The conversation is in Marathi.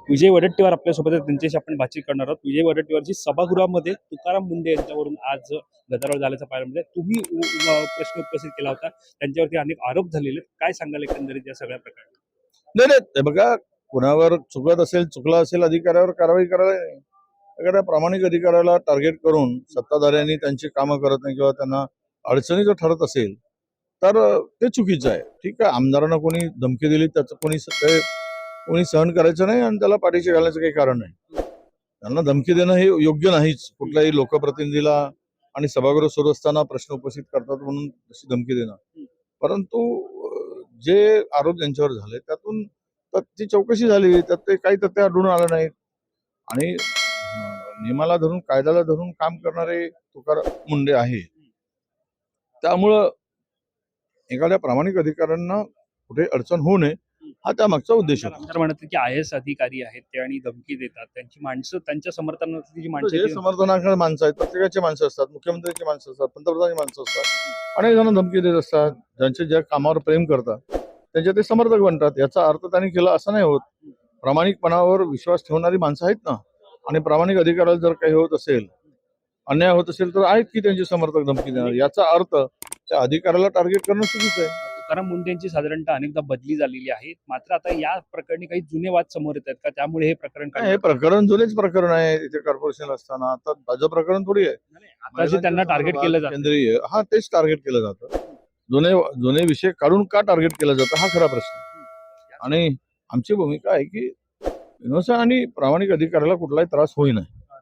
विजय वडेट्टीवार आपल्यासोबत आहेत, त्यांच्याशी आपण बातचीत करणार आहोत. विजय वडेट्टीवारची सभागृहामध्ये तुकाराम मुंढे यांच्यावरून आज गदारोळ झाल्याचं पाहायला मिळालं. तुम्ही प्रश्न उपस्थित केला होता, त्यांच्यावरती अनेक आरोप झालेले आहेत. काय सांगाल एकंदरीत या सगळ्या प्रकारात? नाही नाही, हे बघा, कुणावर चुकत असेल, चुकला असेल, अधिकाऱ्यावर कारवाई करायला नाही. एखाद्या प्रामाणिक अधिकाऱ्याला टार्गेट करून सत्ताधाऱ्यांनी त्यांची कामं करत नाही किंवा त्यांना अडचणीचं ठरत असेल तर ते चुकीचं आहे. ठीक आहे, आमदारांना कोणी धमकी दिली त्याचं कोणी सहन करायचं नाही आणि त्याला पाठीशी घालण्याचं काही कारण नाही. त्यांना धमकी देणं हे योग्य नाहीच. कुठल्याही लोकप्रतिनिधीला आणि सभागृह सुरू असताना प्रश्न उपस्थित करतात म्हणून तशी धमकी देणं. परंतु जे आरोप ज्यांच्यावर झाले त्यातून ती चौकशी झाली, त्यात ते काही तथ्य आढळून आलं नाही आणि नियमाला धरून, कायद्याला धरून काम करणारे तुकाराम मुंढे आहे. त्यामुळं एखाद्या प्रामाणिक अधिकाऱ्यांना कुठे अडचण होऊ नये हा त्यामागचा उद्देश होता. आमदार म्हणतात की IAS अधिकारी आहेत ते आणि धमकी देतात, त्यांची माणसं, त्यांच्या समर्थनार्थी जी माणसं जे आहेत ती- समर्थनार्थ माणसं आहेत, प्रत्येकाची माणसं असतात, मुख्यमंत्र्यांची माणसं असतात, पंतप्रधानांची माणसं असतात, अनेक जण धमकी देत असतात. ज्यांचे ज्या कामावर प्रेम करतात त्यांचे ते समर्थक बनतात. याचा अर्थ त्यांनी केला असं नाही होत. प्रामाणिकपणावर विश्वास ठेवणारी माणसं आहेत ना, आणि प्रामाणिक अधिकाऱ्याला जर काही होत असेल, अन्याय होत असेल तर आहेत की त्यांचे समर्थक धमकी देणार. याचा अर्थ त्या अधिकाऱ्याला टार्गेट करणं चुकीचं आहे. तुकाराम मुंढे यांची साधारणतः अनेकदा बदली झालेली आहे. मात्र आता या प्रकरणी काही जुने वाद समोर येत आहेत का, त्यामुळे हे प्रकरण नाही, हे प्रकरण जुनेच प्रकरण आहे. इथे कॉर्पोरेशन असताना आता ताजं प्रकरण थोडी आहे. आता जे त्यांना टार्गेट केलं जातं केंद्रीय, हा तेच टार्गेट केलं जातं. जुने विषय काढून का टार्गेट केलं जातं हा खरा प्रश्न आहे. आणि आमची भूमिका आहे की इनोसंट आणि प्रामाणिक अधिकाऱ्याला कुठलाही त्रास होई नाही.